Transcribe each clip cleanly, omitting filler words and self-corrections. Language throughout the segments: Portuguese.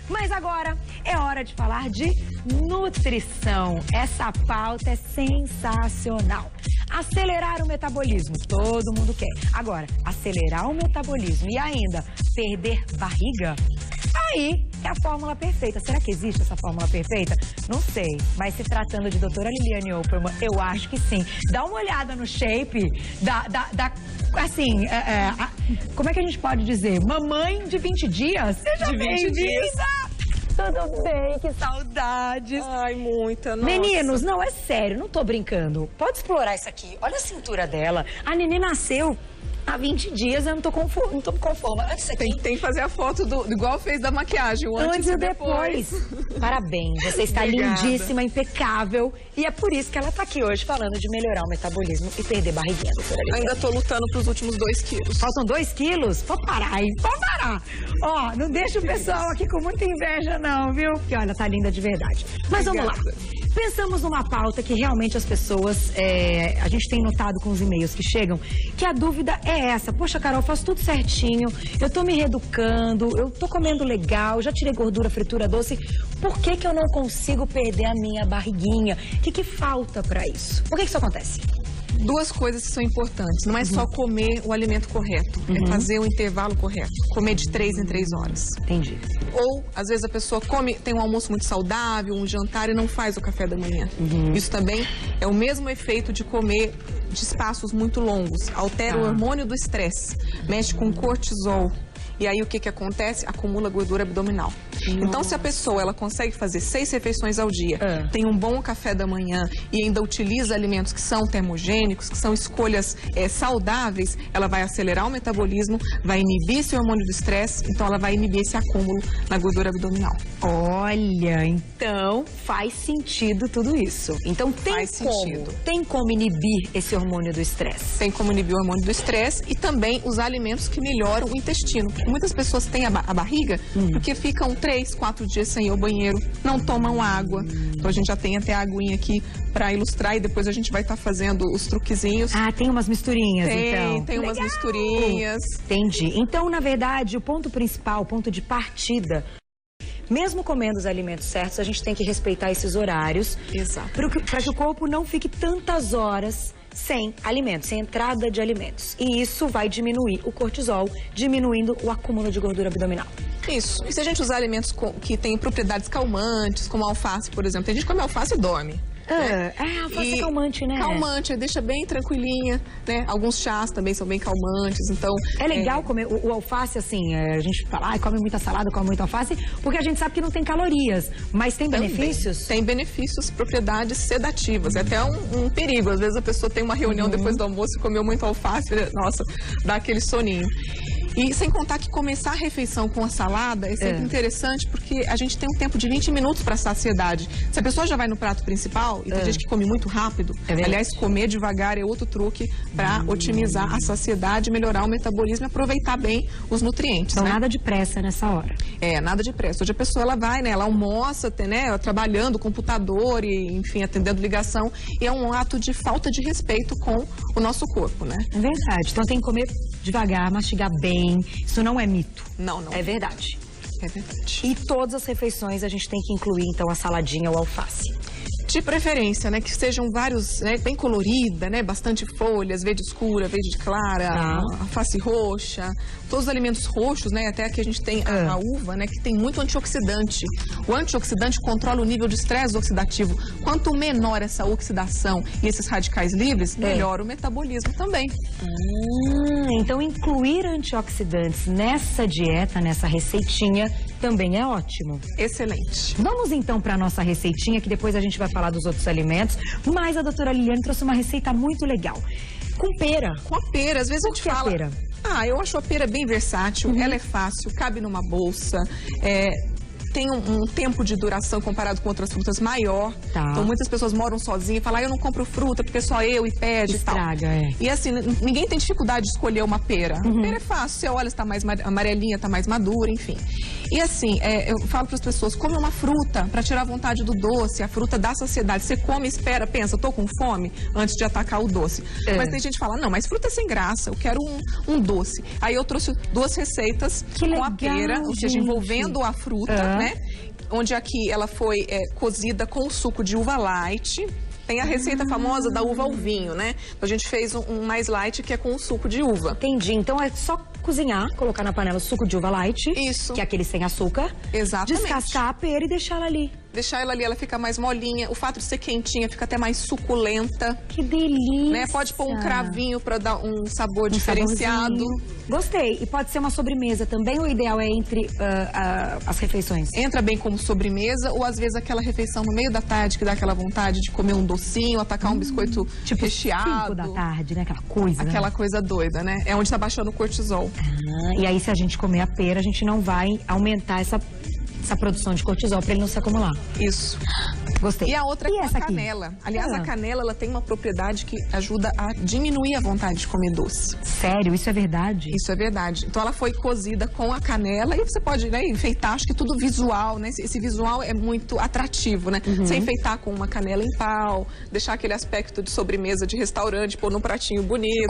Mas agora é hora de falar de nutrição. Essa pauta é sensacional. Acelerar o metabolismo, todo mundo quer. Agora, acelerar o metabolismo e ainda perder barriga? Aí é a fórmula perfeita. Será que existe essa fórmula perfeita? Não sei, mas se tratando de doutora Liliane Opperman, eu acho que sim. Dá uma olhada no shape como é que a gente pode dizer? Mamãe de 20 dias? Seja bem-vinda! Tudo bem? Que saudades! Ai, muita, nossa. Meninos, não, é sério, não tô brincando. Pode explorar isso aqui. Olha a cintura dela. A neném nasceu há 20 dias, eu não tô conforme. Antes aqui. Tem que fazer a foto igual fez da maquiagem, o antes e depois. Parabéns, você está lindíssima, impecável. E é por isso que ela tá aqui hoje falando de melhorar o metabolismo e perder barriguinha, doutora Liliane. Ainda tô lutando pros últimos 2 quilos. Faltam 2 quilos? Pode parar, hein? Pode parar. Ó, não deixa o pessoal aqui com muita inveja, não, viu? Porque, olha, tá linda de verdade. Mas Obrigada. Vamos lá. Pensamos numa pauta que realmente as pessoas, a gente tem notado com os e-mails que chegam, que a dúvida é essa. Poxa, Carol, faço tudo certinho, eu tô me reeducando, eu tô comendo legal, já tirei gordura, fritura, doce. Por que que eu não consigo perder a minha barriguinha? O que falta pra isso? Por que isso acontece? 2 coisas que são importantes. Não é só comer o alimento correto, é fazer o intervalo correto. Comer de 3 em 3 horas. Entendi. Ou, às vezes, a pessoa tem um almoço muito saudável, um jantar e não faz o café da manhã. Isso também é o mesmo efeito de comer de espaços muito longos. Altera o hormônio do estresse, mexe com cortisol. E aí o que acontece? Acumula gordura abdominal. Então, se a pessoa ela consegue fazer 6 refeições ao dia, tem um bom café da manhã e ainda utiliza alimentos que são termogênicos, que são escolhas saudáveis, ela vai acelerar o metabolismo, vai inibir esse hormônio do estresse, então ela vai inibir esse acúmulo na gordura abdominal. Olha, então faz sentido tudo isso. Então tem como inibir esse hormônio do estresse? Tem como inibir o hormônio do estresse e também os alimentos que melhoram o intestino. Muitas pessoas têm a barriga porque ficam 3, 4 dias sem ir ao banheiro, não tomam água. Então a gente já tem até a aguinha aqui para ilustrar e depois a gente vai estar fazendo os truquezinhos. Ah, tem umas misturinhas, então. Tem umas misturinhas. Entendi. Então, na verdade, o ponto principal, o ponto de partida, mesmo comendo os alimentos certos, a gente tem que respeitar esses horários. Exato. Para que o corpo não fique tantas horas sem alimentos, sem entrada de alimentos. E isso vai diminuir o cortisol, diminuindo o acúmulo de gordura abdominal. Isso. E se a gente usar alimentos que têm propriedades calmantes, como a alface, por exemplo, tem gente que come alface e dorme. Alface é calmante, né? Calmante, deixa bem tranquilinha, né? Alguns chás também são bem calmantes, então... É legal comer o alface, assim, a gente fala, come muita salada, come muita alface, porque a gente sabe que não tem calorias, mas tem benefícios? Tem benefícios, propriedades sedativas, é até um perigo. Às vezes a pessoa tem uma reunião depois do almoço e comeu muito alface, nossa, dá aquele soninho. E sem contar que começar a refeição com a salada é sempre interessante, porque a gente tem um tempo de 20 minutos para saciedade. Se a pessoa já vai no prato principal, e tem gente que come muito rápido, aliás, comer devagar é outro truque para otimizar a saciedade, melhorar o metabolismo e aproveitar bem os nutrientes. Então, nada de pressa nessa hora. Nada de pressa. Hoje a pessoa ela vai, né, ela almoça, né, trabalhando, computador e, enfim, atendendo ligação, e é um ato de falta de respeito com o nosso corpo, né? É verdade. Então tem que comer devagar, mastigar bem. Isso não é mito. Não. É verdade. É verdade. E todas as refeições a gente tem que incluir, então, a saladinha ou alface. De preferência, né, que sejam vários, né, bem colorida, né, bastante folhas, verde escura, verde clara, alface roxa, todos os alimentos roxos, né, até aqui a gente tem a uva, né, que tem muito antioxidante. O antioxidante controla o nível de estresse oxidativo. Quanto menor essa oxidação e esses radicais livres, melhor o metabolismo também. Então incluir antioxidantes nessa dieta, nessa receitinha, também é ótimo. Excelente. Vamos então para a nossa receitinha, que depois a gente vai falar dos outros alimentos, mas a doutora Liliane trouxe uma receita muito legal. Com pera. Com a pera, às vezes a gente fala... A pera? Eu acho a pera bem versátil, ela é fácil, cabe numa bolsa, tem um tempo de duração comparado com outras frutas maior. Então muitas pessoas moram sozinhas e falam, eu não compro fruta porque só eu e pede e tal. E assim, ninguém tem dificuldade de escolher uma pera. A pera é fácil, você olha se tá mais amarelinha, tá mais madura, enfim. E assim, eu falo para as pessoas, come uma fruta para tirar a vontade do doce, a fruta dá saciedade. Você come, espera, pensa, tô com fome, antes de atacar o doce. Mas tem gente que fala, não, mas fruta é sem graça, eu quero um doce. Aí eu trouxe 2 receitas com a pera, ou seja, envolvendo a fruta, né? né? Onde aqui ela foi cozida com suco de uva light. Tem a receita famosa da uva ao vinho, né? Então a gente fez um mais light que é com o suco de uva. Entendi. Então é só cozinhar, colocar na panela o suco de uva light. Isso. Que é aquele sem açúcar. Exatamente. Descascar a pera e deixar ela ali. Deixar ela ali, ela fica mais molinha. O fato de ser quentinha fica até mais suculenta. Que delícia! Né? Pode pôr um cravinho para dar um sabor diferenciado. Saborzinho. Gostei. E pode ser uma sobremesa também, ou o ideal é entre as refeições? Entra bem como sobremesa, ou às vezes aquela refeição no meio da tarde que dá aquela vontade de comer um docinho, atacar um biscoito tipo recheado. 5 da tarde, né? Aquela coisa. Aquela coisa doida, né? É onde tá baixando o cortisol. E aí, se a gente comer a pera, a gente não vai aumentar essa produção de cortisol para ele não se acumular. Isso. Gostei. E a outra é a canela. Aliás, a canela ela tem uma propriedade que ajuda a diminuir a vontade de comer doce. Sério? Isso é verdade? Isso é verdade. Então ela foi cozida com a canela e você pode, né, enfeitar, acho que tudo visual, né? Esse visual é muito atrativo, né? Você enfeitar com uma canela em pau, deixar aquele aspecto de sobremesa de restaurante, pôr num pratinho bonito.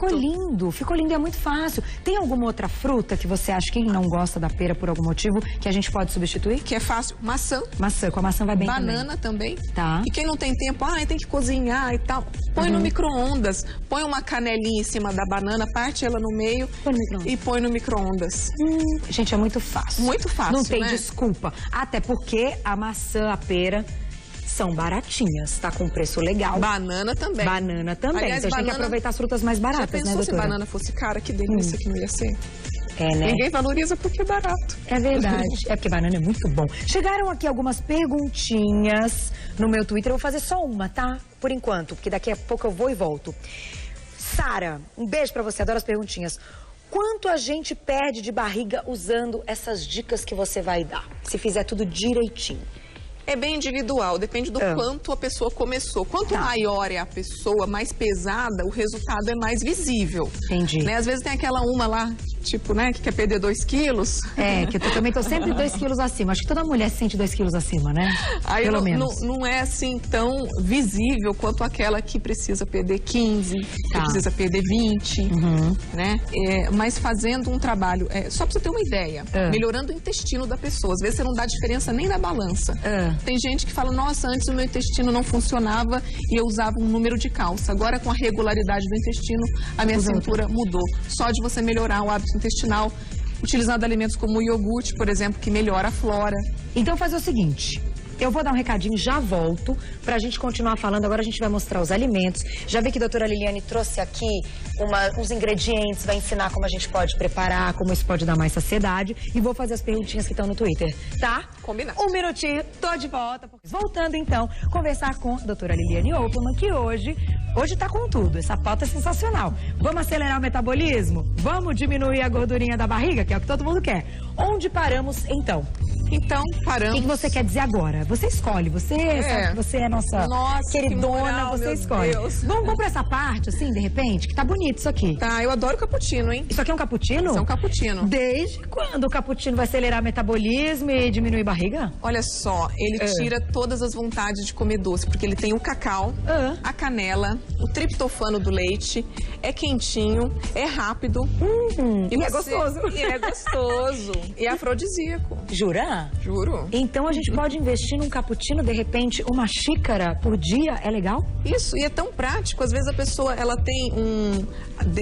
Ficou lindo e é muito fácil. Tem alguma outra fruta que você acha que não gosta da pera por algum motivo que a gente pode substituir? Que é fácil. Maçã. Maçã, com a maçã vai bem Banana também. Tá. E quem não tem tempo, tem que cozinhar e tal. Põe no micro-ondas. Põe uma canelinha em cima da banana, parte ela no meio e põe no micro-ondas. Gente, é muito fácil. Muito fácil, não tem né? desculpa. Até porque a maçã, a pera são baratinhas, tá com preço legal. Banana também. Aliás, então a gente tem que aproveitar as frutas mais baratas, já pensou, né, doutora? se banana fosse cara, que delícia que não ia ser. É, né? Ninguém valoriza porque é barato. É verdade. É porque banana é muito bom. Chegaram aqui algumas perguntinhas no meu Twitter. Eu vou fazer só uma, tá? Por enquanto, porque daqui a pouco eu vou e volto. Sara, um beijo pra você. Adoro as perguntinhas. Quanto a gente perde de barriga usando essas dicas que você vai dar? Se fizer tudo direitinho. É bem individual, depende do quanto a pessoa começou. Quanto maior é a pessoa, mais pesada, o resultado é mais visível. Entendi. Né? Às vezes tem aquela uma lá, tipo, né, que quer perder 2 quilos. É, que eu também tô sempre 2 quilos acima. Acho que toda mulher se sente 2 quilos acima, né? Aí pelo menos. Não é assim tão visível quanto aquela que precisa perder 15, que precisa perder 20, né? Mas fazendo um trabalho, só pra você ter uma ideia, melhorando o intestino da pessoa. Às vezes você não dá diferença nem na balança. Tem gente que fala, nossa, antes o meu intestino não funcionava e eu usava um número de calça. Agora, com a regularidade do intestino, a minha cintura mudou. Só de você melhorar o hábito intestinal, utilizando alimentos como o iogurte, por exemplo, que melhora a flora. Então, fazer o seguinte... Eu vou dar um recadinho, já volto, pra gente continuar falando. Agora a gente vai mostrar os alimentos. Já vi que a doutora Liliane trouxe aqui uns ingredientes, vai ensinar como a gente pode preparar, como isso pode dar mais saciedade. E vou fazer as perguntinhas que estão no Twitter, tá? Combinado. Um minutinho, tô de volta. Voltando então, conversar com a doutora Liliane Opelman, que hoje tá com tudo. Essa pauta é sensacional. Vamos acelerar o metabolismo? Vamos diminuir a gordurinha da barriga, que é o que todo mundo quer. Onde paramos então? Então, paramos. O que você quer dizer agora? Você escolhe, você sabe que você é nossa queridona, moral, você escolhe. Deus. Vamos pra essa parte, assim, de repente, que tá bonito isso aqui. Tá, eu adoro cappuccino, hein? Isso aqui é um cappuccino? Isso é um cappuccino. Desde quando o cappuccino vai acelerar o metabolismo e diminuir barriga? Olha só, ele tira todas as vontades de comer doce, porque ele tem o cacau, a canela, o triptofano do leite, é quentinho, é rápido. E é gostoso. E é gostoso. E é afrodisíaco. Jura? Juro. Então a gente pode investir num cappuccino, de repente, uma xícara por dia, é legal? Isso, e é tão prático. Às vezes a pessoa, ela tem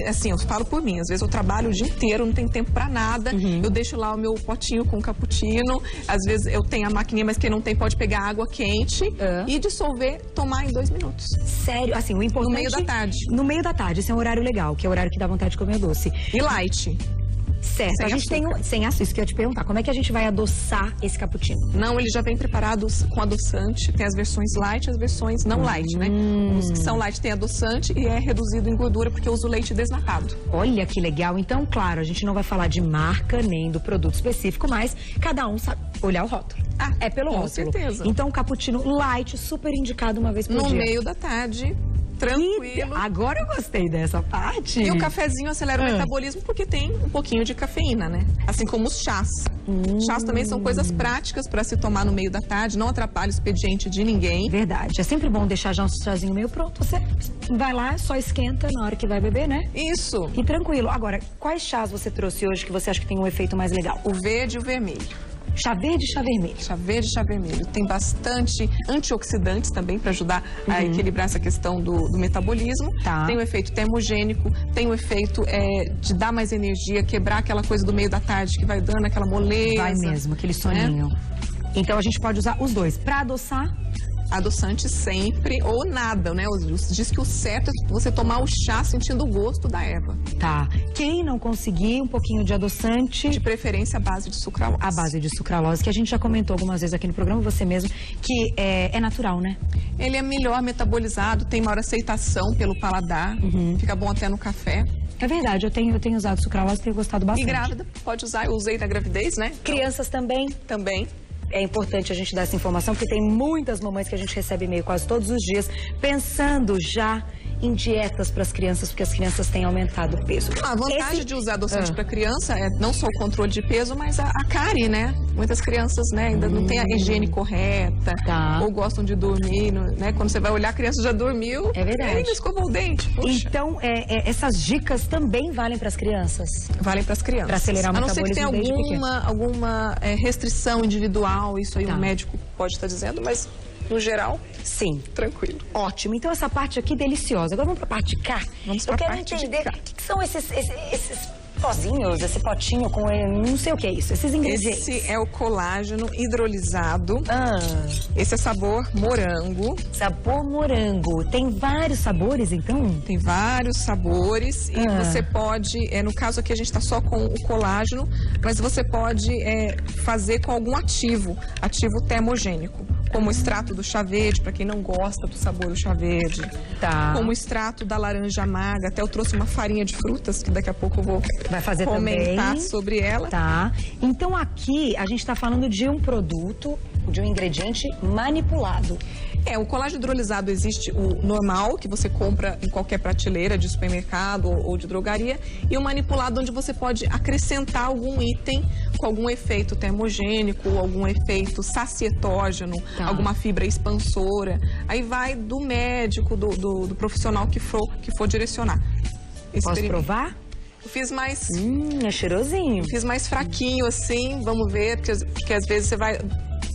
assim, eu falo por mim, às vezes eu trabalho o dia inteiro, não tenho tempo pra nada, eu deixo lá o meu potinho com cappuccino, às vezes eu tenho a maquininha, mas quem não tem pode pegar água quente e dissolver, tomar em 2 minutos. Sério? Assim, o importante... No meio da tarde. No meio da tarde, esse é um horário legal, que é o horário que dá vontade de comer doce. E light. Certo, sem a gente açúcar. sem açúcar, isso que eu ia te perguntar. Como é que a gente vai adoçar esse cappuccino? Não, ele já vem preparado com adoçante. Tem as versões light e as versões não light, né? Os que são light tem adoçante e é reduzido em gordura porque eu uso leite desnatado. Olha que legal. Então, claro, a gente não vai falar de marca nem do produto específico, mas cada um sabe olhar o rótulo. É pelo rótulo. Com certeza. Então, cappuccino light, super indicado uma vez por dia. No meio da tarde, tranquilo. Agora eu gostei dessa parte. E o cafezinho acelera o metabolismo porque tem um pouquinho de cafeína, né? Assim como os chás. Chás também são coisas práticas para se tomar no meio da tarde, não atrapalha o expediente de ninguém. Verdade. É sempre bom deixar já um chazinho meio pronto. Você vai lá, só esquenta na hora que vai beber, né? Isso. E tranquilo. Agora, quais chás você trouxe hoje que você acha que tem um efeito mais legal? O verde e o vermelho. Chá verde e chá vermelho. Chá verde e chá vermelho. Tem bastante antioxidantes também para ajudar a equilibrar essa questão do metabolismo. Tá. Tem o efeito termogênico, tem o efeito de dar mais energia, quebrar aquela coisa do meio da tarde que vai dando aquela moleza. Vai mesmo, aquele soninho. Então a gente pode usar os dois. Para adoçar, adoçante sempre ou nada, né? Diz que o certo é você tomar o chá sentindo o gosto da erva. Tá. Quem não conseguir um pouquinho de adoçante... De preferência a base de sucralose. A base de sucralose, que a gente já comentou algumas vezes aqui no programa, você mesmo, que é natural, né? Ele é melhor metabolizado, tem maior aceitação pelo paladar, fica bom até no café. É verdade, eu tenho usado sucralose e tenho gostado bastante. E grávida, pode usar, eu usei na gravidez, né? Crianças também? Também. É importante a gente dar essa informação, porque tem muitas mamães que a gente recebe e-mail quase todos os dias, pensando já em dietas para as crianças, porque as crianças têm aumentado o peso. A vantagem de usar adoçante para criança é não só o controle de peso, mas a cárie, né? Muitas crianças, né, ainda não têm a higiene correta, ou gostam de dormir, né? Quando você vai olhar, a criança já dormiu, é verdade. E ainda escovou o dente. Puxa. Então, essas dicas também valem para as crianças? Valem para as crianças. Para acelerar o metabolismo. A não ser que tenha alguma restrição individual, isso aí o médico pode estar dizendo, mas no geral, sim, tranquilo. Ótimo. Então essa parte aqui deliciosa. Agora vamos para a parte de cá. Vamos para a parte de cá. Eu quero entender o que são esses pozinhos, esse potinho com não sei o que é isso, esses ingredientes. Esse é o colágeno hidrolisado. Esse é sabor morango. Sabor morango. Tem vários sabores, então? Tem vários sabores e você pode, no caso aqui a gente está só com o colágeno, mas você pode fazer com algum ativo termogênico. Como o extrato do chá verde, para quem não gosta do sabor do chá verde. Tá. Como o extrato da laranja amarga. Até eu trouxe uma farinha de frutas, que daqui a pouco eu vou comentar sobre ela. Tá. Então aqui a gente está falando de um produto, de um ingrediente manipulado. O colágeno hidrolisado existe o normal, que você compra em qualquer prateleira de supermercado ou de drogaria, e o manipulado, onde você pode acrescentar algum item com algum efeito termogênico, algum efeito sacietógeno, alguma fibra expansora. Aí vai do médico, do profissional que for direcionar. Posso provar? Eu fiz mais... É cheirosinho. Fiz mais fraquinho, assim, vamos ver, porque às vezes você vai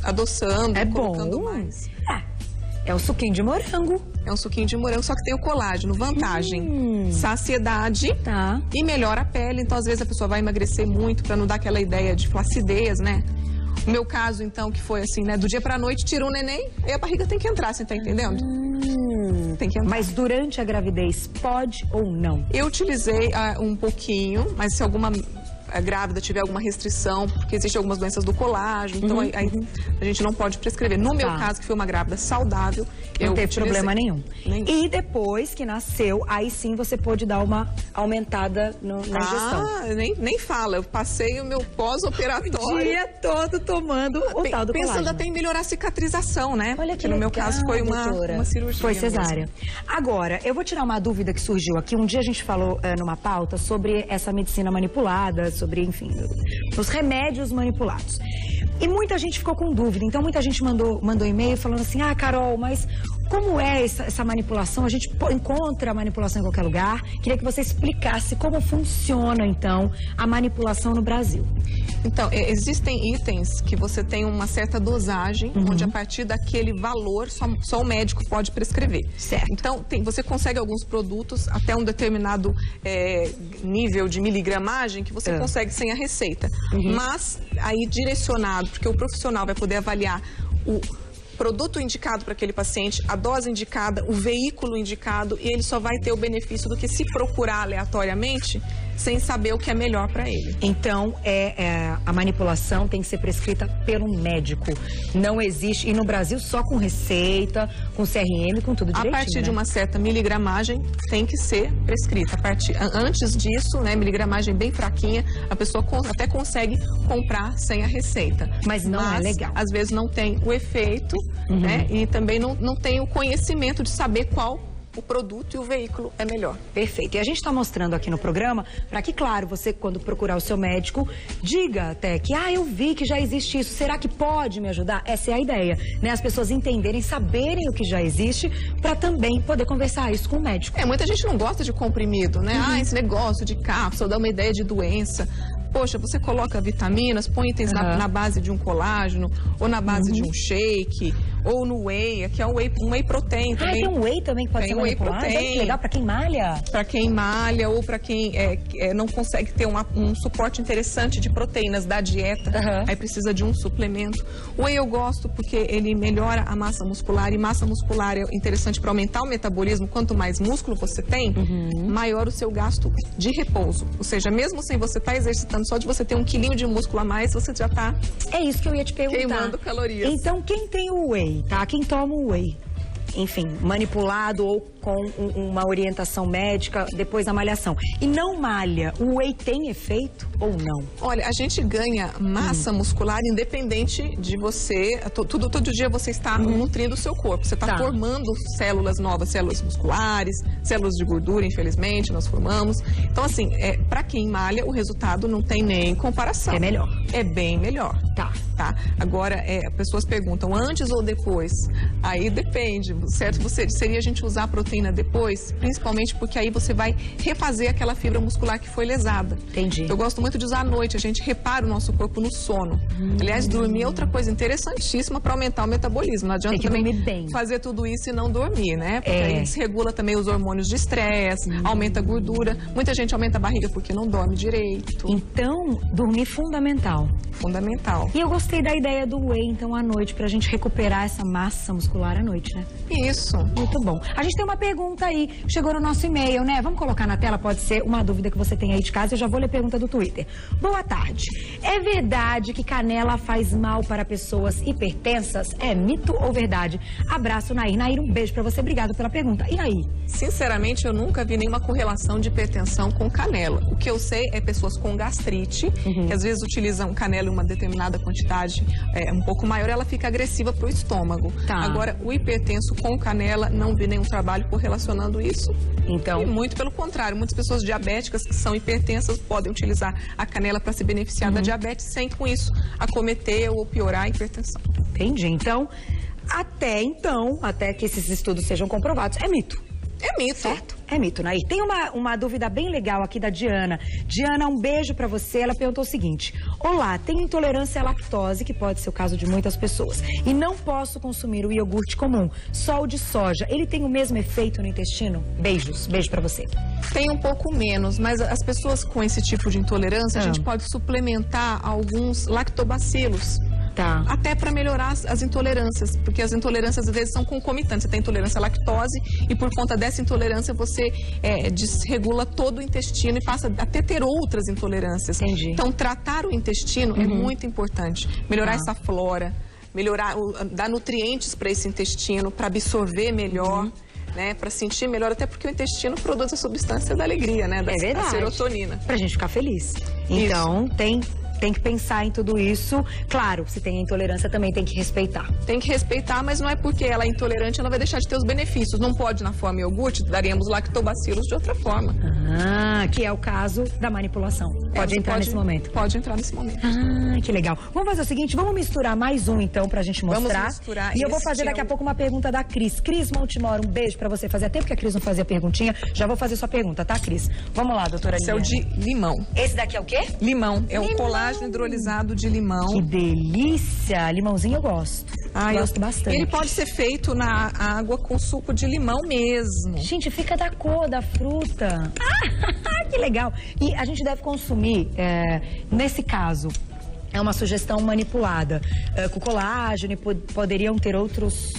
adoçando, colocando mais. É um suquinho de morango. É um suquinho de morango, só que tem o colágeno. Vantagem, saciedade e melhora a pele. Então, às vezes, a pessoa vai emagrecer muito para não dar aquela ideia de flacidez, né? O meu caso, então, que foi assim, né? Do dia pra noite, tira um neném, aí a barriga tem que entrar, você tá entendendo? Tem que entrar. Mas durante a gravidez, pode ou não? Eu utilizei um pouquinho, mas se alguma grávida tiver alguma restrição, porque existem algumas doenças do colágeno, então aí a gente não pode prescrever. No meu caso, que foi uma grávida saudável, não teve problema nenhum. E depois que nasceu, aí sim você pôde dar uma aumentada na ingestão. Nem fala, eu passei o meu pós-operatório o dia todo tomando o tal do pensando colágeno. até em melhorar a cicatrização, né? Olha que no meu caso foi uma cirurgia. Foi cesárea. Agora, eu vou tirar uma dúvida que surgiu aqui. Um dia a gente falou numa pauta sobre essa medicina manipulada, sobre, enfim, os remédios manipulados. E muita gente ficou com dúvida. Então, muita gente mandou e-mail falando assim, Carol, mas como é essa manipulação? A gente encontra a manipulação em qualquer lugar. Queria que você explicasse como funciona, então, a manipulação no Brasil. Então, existem itens que você tem uma certa dosagem, onde a partir daquele valor só o médico pode prescrever. Certo. Então, você consegue alguns produtos até um determinado nível de miligramagem que você consegue sem a receita. Mas, aí direcionado, porque o profissional vai poder avaliar o produto indicado para aquele paciente, a dose indicada, o veículo indicado, e ele só vai ter o benefício do que se procurar aleatoriamente, sem saber o que é melhor para ele. Então, a manipulação tem que ser prescrita pelo médico. Não existe, e no Brasil só com receita, com CRM, com tudo direitinho, a partir de uma certa miligramagem, tem que ser prescrita. Antes disso, né, miligramagem bem fraquinha, a pessoa até consegue comprar sem a receita. Mas não é legal. Às vezes não tem o efeito, né, e também não tem o conhecimento de saber qual o produto e o veículo é melhor. Perfeito. E a gente está mostrando aqui no programa para que, claro, você quando procurar o seu médico, diga até que, eu vi que já existe isso, será que pode me ajudar? Essa é a ideia, né? As pessoas entenderem, saberem o que já existe, para também poder conversar isso com o médico. Muita gente não gosta de comprimido, né? Esse negócio de cápsula dá uma ideia de doença. Poxa, você coloca vitaminas, põe itens na base de um colágeno, ou na base de um shake, ou no whey, que é um whey protein também. Tem um whey também que pode ser manipulado? Olha que legal, pra quem malha. Pra quem malha, ou pra quem não consegue ter um suporte interessante de proteínas da dieta, aí precisa de um suplemento. O whey eu gosto porque ele melhora a massa muscular, e massa muscular é interessante para aumentar o metabolismo. Quanto mais músculo você tem, maior o seu gasto de repouso. Ou seja, mesmo sem você estar exercitando, só de você ter 1 quilinho de músculo a mais, você já está É isso que eu ia te perguntar. queimando calorias. Então, quem tem o whey, tá? Quem toma o whey, enfim, manipulado ou com uma orientação médica depois da malhação, e não malha, o whey tem efeito ou não? Olha, a gente ganha massa muscular independente de você, todo dia você está nutrindo o seu corpo, você está formando células novas, células musculares, células de gordura, infelizmente, nós formamos. Então, assim, para quem malha, o resultado não tem nem comparação. É melhor. É bem melhor. Tá. Agora, pessoas perguntam, antes ou depois? Aí depende, certo? Seria a gente usar a proteína depois, principalmente porque aí você vai refazer aquela fibra muscular que foi lesada. Entendi. Eu gosto muito de usar à noite, a gente repara o nosso corpo no sono. Aliás, dormir é outra coisa interessantíssima para aumentar o metabolismo. Não adianta também fazer tudo isso e não dormir, né? Porque aí desregula também os hormônios de estresse, aumenta a gordura. Muita gente aumenta a barriga porque não dorme direito. Então, dormir fundamental. Fundamental. E eu gostei da ideia do whey, então, à noite, pra gente recuperar essa massa muscular à noite, né? Isso. Muito bom. A gente tem uma pergunta aí, chegou no nosso e-mail, né? Vamos colocar na tela, pode ser uma dúvida que você tem aí de casa. Eu já vou ler a pergunta do Twitter. Boa tarde. É verdade que canela faz mal para pessoas hipertensas? É mito ou verdade? Abraço, Nair. Nair, um beijo pra você. Obrigada pela pergunta. E Nair? Sinceramente, eu nunca vi nenhuma correlação de hipertensão com canela. O que eu sei é pessoas com gastrite, que às vezes utilizam canela em uma determinada quantidade um pouco maior, ela fica agressiva para o estômago. Agora, o hipertenso com canela, não vi nenhum trabalho correlacionando isso. Então... E muito pelo contrário, muitas pessoas diabéticas que são hipertensas podem utilizar a canela para se beneficiar da diabetes, sem com isso acometer ou piorar a hipertensão. Entendi. Então, até que esses estudos sejam comprovados, é mito. É mito. Certo? É mito, Nair. Tem uma dúvida bem legal aqui da Diana. Diana, um beijo pra você. Ela perguntou o seguinte: olá, tenho intolerância à lactose, que pode ser o caso de muitas pessoas, e não posso consumir o iogurte comum, só o de soja. Ele tem o mesmo efeito no intestino? Beijos. Beijo pra você. Tem um pouco menos, mas as pessoas com esse tipo de intolerância, a gente pode suplementar alguns lactobacilos. Até para melhorar as intolerâncias, porque as intolerâncias às vezes são concomitantes. Você tem intolerância à lactose e por conta dessa intolerância você desregula todo o intestino e passa até ter outras intolerâncias. Entendi. Então tratar o intestino é muito importante. Melhorar essa flora, dar nutrientes para esse intestino, para absorver melhor. Né, para sentir melhor, até porque o intestino produz a substância da alegria, né, da serotonina. Pra gente ficar feliz. Então, tem que pensar em tudo isso. Claro, se tem intolerância, também tem que respeitar. Tem que respeitar, mas não é porque ela é intolerante, ela vai deixar de ter os benefícios. Não pode na forma iogurte, daríamos lactobacilos de outra forma. Que é o caso da manipulação. Pode entrar nesse momento. Pode entrar nesse momento. Que legal. Vamos fazer o seguinte, vamos misturar mais um, então, pra gente mostrar. Vamos misturar. E eu vou fazer daqui a pouco uma pergunta da Cris. Cris Montemor, um beijo pra você. Fazia tempo que a Cris não fazia perguntinha. Já vou fazer sua pergunta, tá, Cris? Vamos lá, doutora Liliane. Esse é o de limão. Esse daqui é o quê? Limão. É um colágeno hidrolisado de limão. Que delícia! Limãozinho eu gosto. Gosto bastante. Ele pode ser feito na água com suco de limão mesmo. Gente, fica da cor da fruta. Que legal! E a gente deve consumir, nesse caso, é uma sugestão manipulada. Com colágeno, poderiam ter outros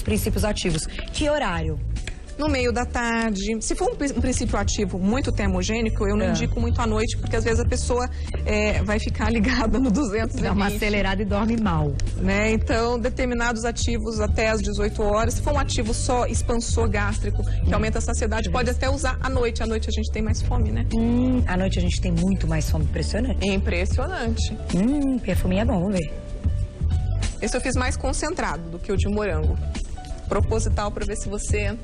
princípios ativos. Que horário? No meio da tarde. Se for um princípio ativo muito termogênico, eu não indico muito à noite, porque às vezes a pessoa vai ficar ligada no 220. Dá uma acelerada e dorme mal. Né? Então, determinados ativos até às 18 horas. Se for um ativo só expansor gástrico, que aumenta a saciedade, pode até usar à noite. À noite a gente tem mais fome, né? À noite a gente tem muito mais fome. Impressionante. Impressionante. Perfuminho é bom, vamos ver. Esse eu fiz mais concentrado do que o de morango. Proposital para ver se você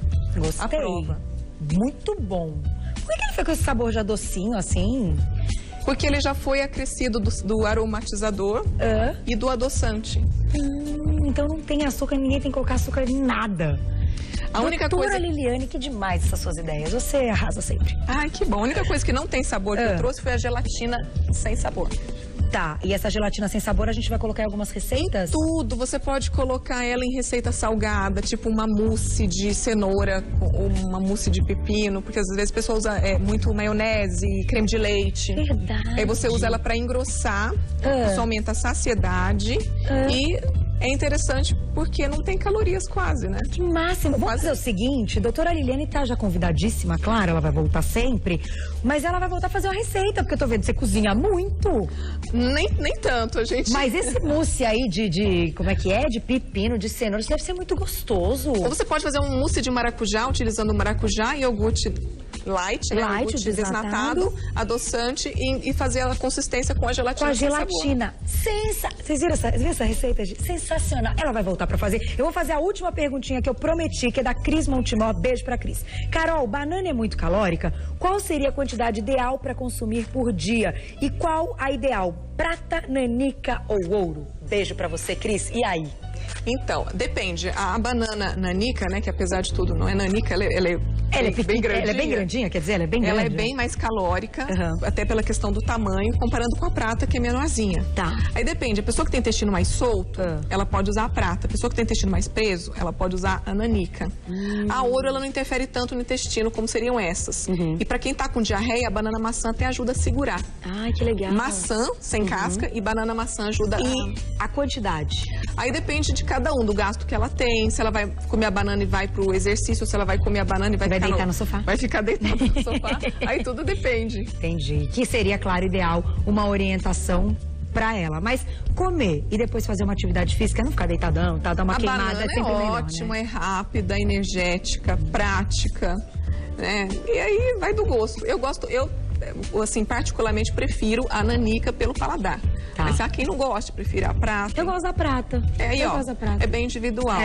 aprova. Muito bom. Por que ele foi com esse sabor já docinho, assim? Porque ele já foi acrescido do aromatizador e do adoçante. Então não tem açúcar, ninguém tem que colocar açúcar em nada. A única Doutora coisa... Liliane, que demais essas suas ideias. Você arrasa sempre. Ai, que bom. A única coisa que não tem sabor que eu trouxe foi a gelatina sem sabor. Tá, e essa gelatina sem sabor a gente vai colocar em algumas receitas? Tudo, você pode colocar ela em receita salgada, tipo uma mousse de cenoura ou uma mousse de pepino, porque às vezes a pessoa usa muito maionese, creme de leite. Verdade. Aí você usa ela para engrossar, isso aumenta a saciedade e é interessante porque não tem calorias quase, né? Que máximo. Vamos fazer o seguinte, doutora Liliane tá já convidadíssima, claro, ela vai voltar sempre, mas ela vai voltar a fazer uma receita, porque eu tô vendo que você cozinha muito. Nem tanto, a gente... Mas esse mousse aí como é que é? De pepino, de cenoura, isso deve ser muito gostoso. Ou você pode fazer um mousse de maracujá, utilizando maracujá e iogurte light, né? Iogurte desnatado, adoçante e fazer a consistência com a gelatina. Com a gelatina. Vocês viram essa receita? Sensacional. Ela vai voltar pra fazer. Eu vou fazer a última perguntinha que eu prometi, que é da Cris Montimó. Beijo pra Cris. Carol, banana é muito calórica? Qual seria a quantidade ideal pra consumir por dia? E qual a ideal? Prata, nanica ou ouro? Beijo pra você, Cris. E aí? Então, depende. A banana nanica, né, que apesar de tudo não é nanica, ela é bem grandinha. Ela é bem grandinha, quer dizer, ela é bem grande. Ela é bem mais calórica, até pela questão do tamanho, comparando com a prata, que é menorzinha. Tá. Aí depende. A pessoa que tem intestino mais solto, ela pode usar a prata. A pessoa que tem intestino mais preso, ela pode usar a nanica. A ouro, ela não interfere tanto no intestino como seriam essas. E pra quem tá com diarreia, a banana maçã até ajuda a segurar. Ai, que legal. Maçã sem casca e banana maçã ajuda a quantidade? Aí depende de cada um, do gasto que ela tem, se ela vai comer a banana e vai pro exercício, se ela vai comer a banana e vai deitar no sofá. Vai ficar deitada no sofá. Aí tudo depende. Entendi. Que seria, claro, ideal uma orientação pra ela. Mas comer e depois fazer uma atividade física, não ficar deitadão, tá? Dar uma queimada banana é sempre melhor, ótima, né? é rápida, energética, prática, né? E aí vai do gosto. Eu assim, particularmente prefiro a nanica pelo paladar. Tá. Mas há quem não gosta, prefere a prata. Eu gosto da prata. Eu gosto da prata. É bem individual.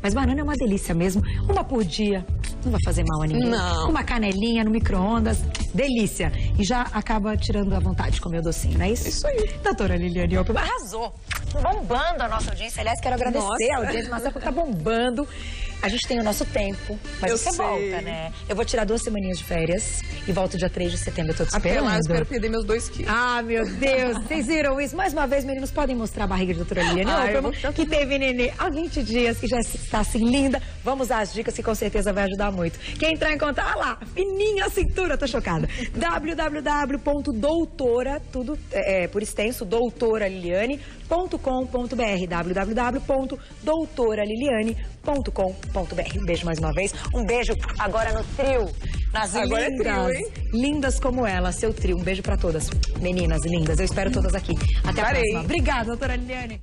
Mas banana é uma delícia mesmo. Uma por dia, não vai fazer mal a ninguém. Não. Uma canelinha no micro-ondas, delícia. E já acaba tirando a vontade de comer o docinho, não é isso? Isso aí. Doutora Liliane Opelman arrasou. Bombando a nossa audiência. Aliás, quero agradecer a audiência, mas porque tá bombando. A gente tem o nosso tempo, mas você volta, né? Eu vou tirar 2 semaninhas de férias e volto dia 3 de setembro. Eu tô te esperando. Até lá, eu espero perder meus 2 quilos. Ah, meu Deus. Vocês viram isso? Mais uma vez, meninos, podem mostrar a barriga de doutora Liliane Opelman, que teve nenê há 20 dias, que já está assim linda. Vamos às dicas que com certeza vai ajudar muito. Quem entrar em contato, olha lá, fininha a cintura, tô chocada. www.doutora, tudo por extenso, doutoraliliane.com.br www.doutoraliliane.com.br. Um beijo mais uma vez. Um beijo agora no trio. Nas agora lindas, é trio, hein? Lindas como ela, seu trio. Um beijo pra todas, meninas lindas. Eu espero todas aqui. Até a próxima. Obrigada, doutora Liliane.